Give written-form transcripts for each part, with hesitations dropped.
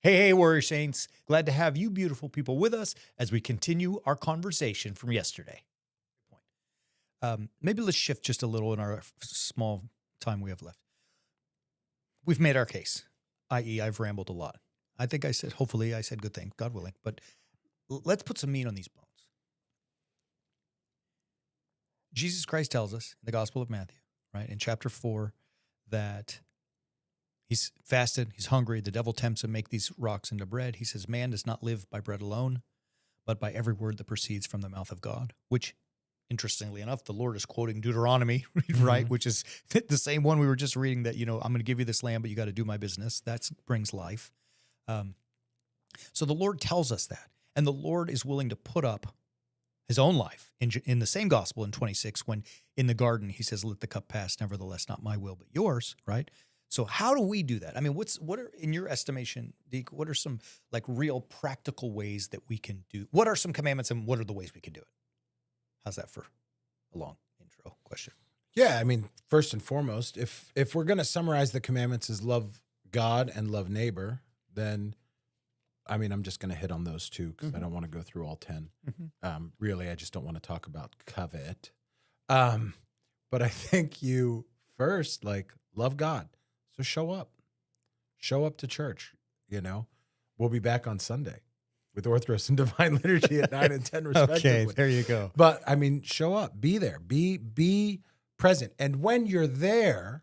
Hey, Warrior Saints. Glad to have you beautiful people with us as we continue our conversation from yesterday. Maybe let's shift just a little in our small time we have left. We've made our case, i.e. I've rambled a lot. I think hopefully I said good things, God willing, but let's put some meat on these bones. Jesus Christ tells us in the Gospel of Matthew, right, in chapter 4, that he's fasted, he's hungry, the devil tempts him, make these rocks into bread. He says, man does not live by bread alone, but by every word that proceeds from the mouth of God, which, interestingly enough, the Lord is quoting Deuteronomy, right, mm-hmm. which is the same one we were just reading that, I'm going to give you this land, but you got to do my business. That brings life. So the Lord tells us that, and the Lord is willing to put up his own life in the same gospel in 26, when in the garden he says, let the cup pass, nevertheless, not my will, but yours, right? So how do we do that? I mean, what are, in your estimation, Deke, what are some like real practical ways that we can do? What are some commandments and what are the ways we can do it? How's that for a long intro question? Yeah, I mean, first and foremost, if we're going to summarize the commandments as love God and love neighbor, then I mean, I'm just going to hit on those two because I don't want to go through all 10. Really, I just don't want to talk about covet. But I think you first, love God. So show up. Show up to church, We'll be back on Sunday with Orthros and Divine Liturgy at 9 and 10 respectively. Okay, there you go. But, I mean, show up. Be there. Be present. And when you're there,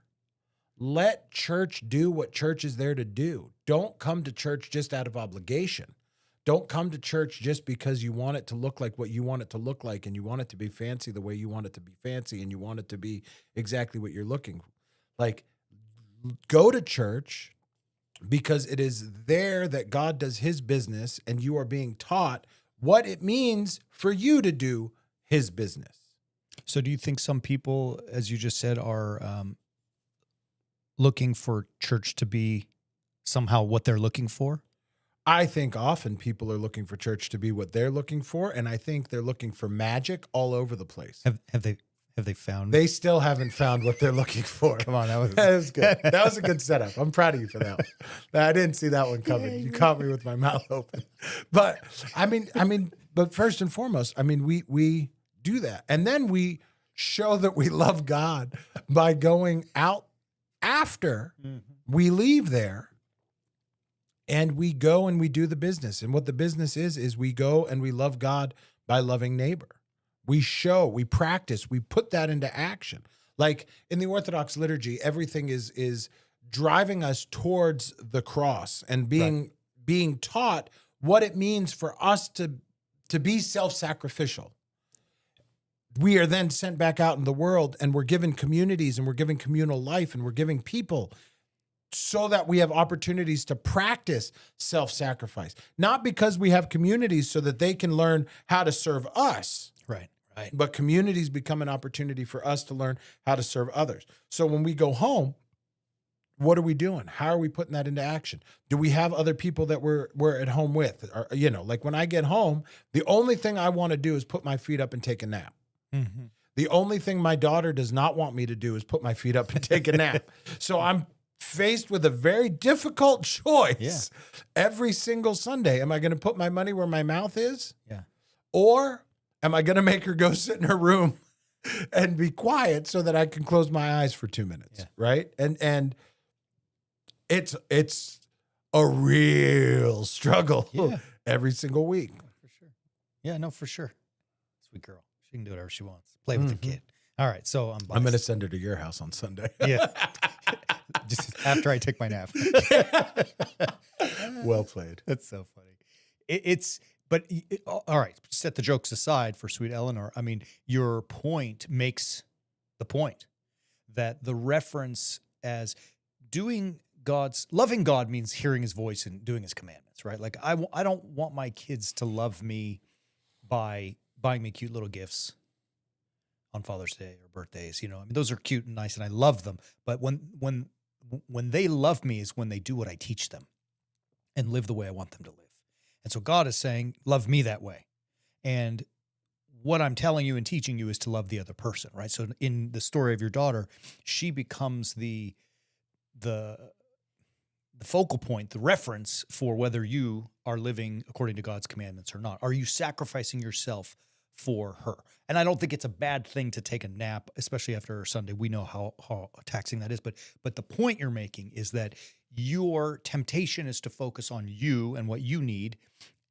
let church do what church is there to do. Don't come to church just out of obligation. Don't come to church just because you want it to look like what you want it to look like, and you want it to be fancy the way you want it to be fancy, and you want it to be exactly what you're looking for. Go to church because it is there that God does his business, and you are being taught what it means for you to do his business. So do you think some people, as you just said, are looking for church to be somehow what they're looking for? I think often people are looking for church to be what they're looking for, and I think they're looking for magic all over the place. Have they found? They still haven't found what they're looking for. Come on, that was good. That was a good setup. I'm proud of you for that one. I didn't see that one coming. You caught me with my mouth open. But but first and foremost, we do that, and then we show that we love God by going out after we leave there. And we go and we do the business. And what the business is we go and we love God by loving neighbor. We show, we practice, we put that into action. Like in the Orthodox liturgy, everything is driving us towards the cross and being taught what it means for us to be self-sacrificial. We are then sent back out in the world, and we're given communities, and we're given communal life, and we're giving people so that we have opportunities to practice self-sacrifice. Not because we have communities so that they can learn how to serve us. Right. But communities become an opportunity for us to learn how to serve others. So when we go home, what are we doing? How are we putting that into action? Do we have other people that we're at home with? Or, like when I get home, the only thing I want to do is put my feet up and take a nap. Mm-hmm. The only thing my daughter does not want me to do is put my feet up and take a nap. So I'm faced with a very difficult choice every single Sunday. Am I going to put my money where my mouth is? Yeah. Or am I going to make her go sit in her room and be quiet so that I can close my eyes for 2 minutes? Yeah. Right. And it's a real struggle every single week. For sure. Yeah, no, for sure. Sweet girl. She can do whatever she wants. Play with the kid. All right. So I'm going to send her to your house on Sunday. Yeah. Just after I take my nap. Well played. That's so funny. All right, set the jokes aside for sweet Eleanor. I mean, your point makes the point that the reference as loving God means hearing his voice and doing his commandments, right? Like I don't want my kids to love me by buying me cute little gifts on Father's Day or birthdays. Those are cute and nice and I love them. But when they love me is when they do what I teach them and live the way I want them to live. And so God is saying, love me that way. And what I'm telling you and teaching you is to love the other person, right? So in the story of your daughter, she becomes the the focal point, the reference for whether you are living according to God's commandments or not. Are you sacrificing yourself for her? And I don't think it's a bad thing to take a nap, especially after Sunday. We know how taxing that is. But the point you're making is that your temptation is to focus on you and what you need.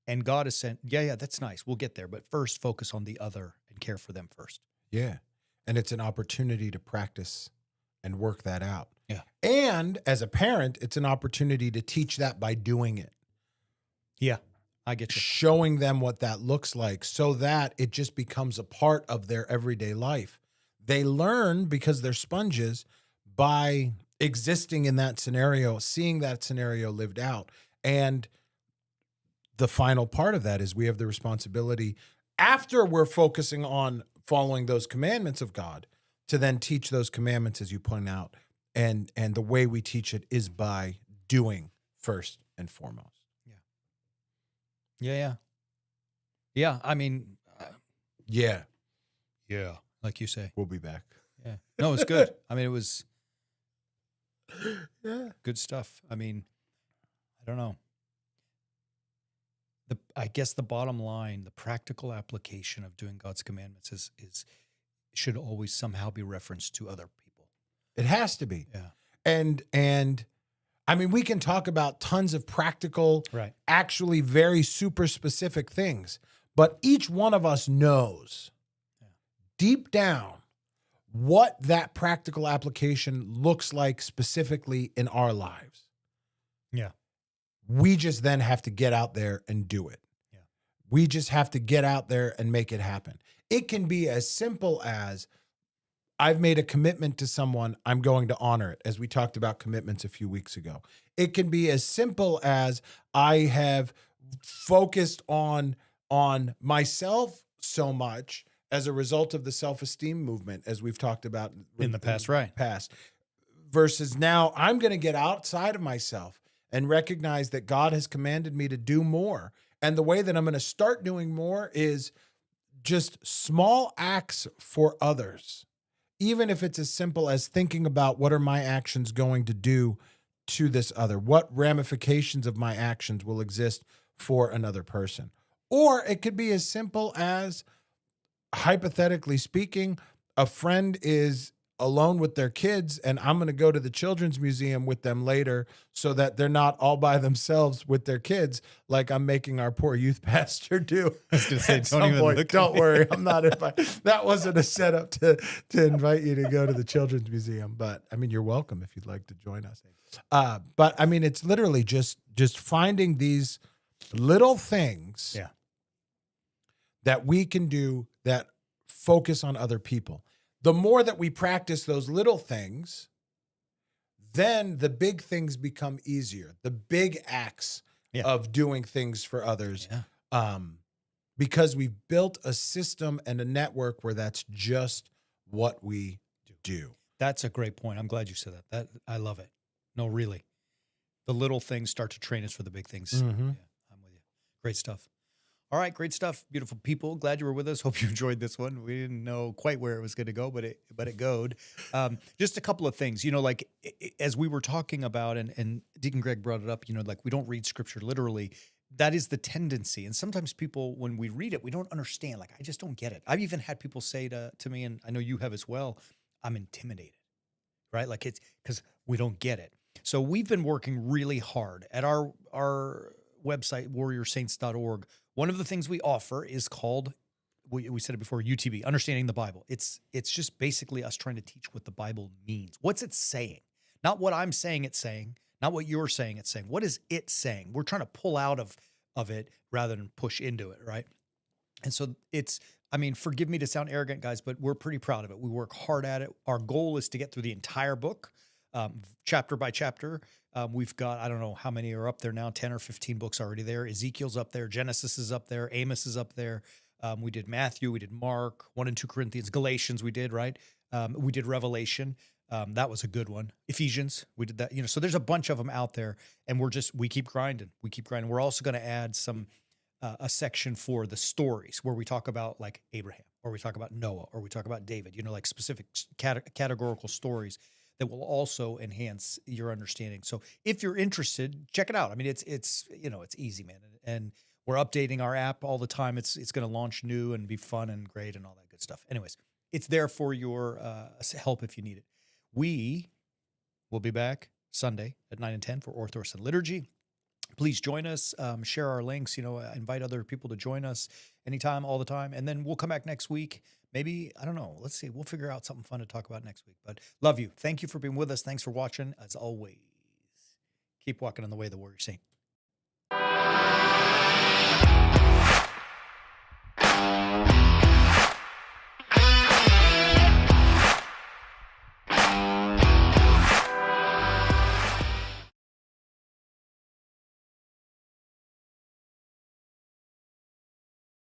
And God has sent, yeah, that's nice. We'll get there. But first, focus on the other and care for them first. Yeah. And it's an opportunity to practice and work that out. Yeah. And as a parent, it's an opportunity to teach that by doing it. Yeah, I get you. Showing them what that looks like so that it just becomes a part of their everyday life. They learn because they're sponges by existing in that scenario, seeing that scenario lived out. And the final part of that is we have the responsibility, after we're focusing on following those commandments of God, to then teach those commandments, as you point out. And the way we teach it is by doing first and foremost. Yeah. Yeah. I mean, Yeah. like you say. We'll be back. Yeah. No, it's good. I mean, it was Yeah. good stuff. I mean, I don't know. I guess the bottom line, the practical application of doing God's commandments is should always somehow be referenced to other people. It has to be. Yeah. And I mean, we can talk about tons of practical, Right. actually very super specific things, but each one of us knows deep down what that practical application looks like specifically in our lives. Yeah. We just then have to get out there and do it. Yeah. We just have to get out there and make it happen. It can be as simple as I've made a commitment to someone, I'm going to honor it, as we talked about commitments a few weeks ago. It can be as simple as I have focused on myself so much as a result of the self-esteem movement, as we've talked about In the past, right. Versus now I'm going to get outside of myself and recognize that God has commanded me to do more. And the way that I'm going to start doing more is just small acts for others. Even if it's as simple as thinking about what are my actions going to do to this other? What ramifications of my actions will exist for another person? Or it could be as simple as, hypothetically speaking, a friend is alone with their kids and I'm going to go to the children's museum with them later so that they're not all by themselves with their kids like I'm making our poor youth pastor do. I was going to say, At some point. Don't worry, I'm not invited. That wasn't a setup to invite you to go to the children's museum, but I mean, you're welcome if you'd like to join us. But I mean, it's literally just finding these little things that we can do that focus on other people. The more that we practice those little things, then the big things become easier. The big acts of doing things for others, because we've built a system and a network where that's just what we do. That's a great point. I'm glad you said that. I love it. No, really. The little things start to train us for the big things. Mm-hmm. Yeah, I'm with you. Great stuff. All right, great stuff, beautiful people. Glad you were with us. Hope you enjoyed this one. We didn't know quite where it was going to go, but it goed. Just a couple of things, like as we were talking about, and Deacon Greg brought it up, like we don't read scripture literally. That is the tendency. And sometimes people, when we read it, we don't understand. Like, I just don't get it. I've even had people say to me, and I know you have as well, I'm intimidated, right? Like it's because we don't get it. So we've been working really hard at our website, warriorsaints.org. One of the things we offer is called, we said it before, UTB, Understanding the Bible. It's just basically us trying to teach what the Bible means. What's it saying? Not what I'm saying it's saying, not what you're saying it's saying. What is it saying? We're trying to pull out of it rather than push into it, right? And so forgive me to sound arrogant, guys, but we're pretty proud of it. We work hard at it. Our goal is to get through the entire book, chapter by chapter. We've got, I don't know how many are up there now, 10 or 15 books already there. Ezekiel's up there. Genesis is up there. Amos is up there. We did Matthew. We did Mark, 1 and 2 Corinthians. Galatians we did, right? We did Revelation. That was a good one. Ephesians, we did that. So there's a bunch of them out there, and we keep grinding. We're also going to add a section for the stories where we talk about like Abraham, or we talk about Noah, or we talk about David, like specific categorical stories that will also enhance your understanding. So if you're interested, check it out. I mean, it's easy, man. And we're updating our app all the time. It's going to launch new and be fun and great and all that good stuff. Anyways, it's there for your help if you need it. We will be back Sunday at 9 and 10 for Orthros and Liturgy. Please join us, share our links, invite other people to join us anytime, all the time. And then we'll come back next week. Maybe, I don't know. Let's see. We'll figure out something fun to talk about next week. But love you. Thank you for being with us. Thanks for watching. As always, keep walking on the way of the warrior saint.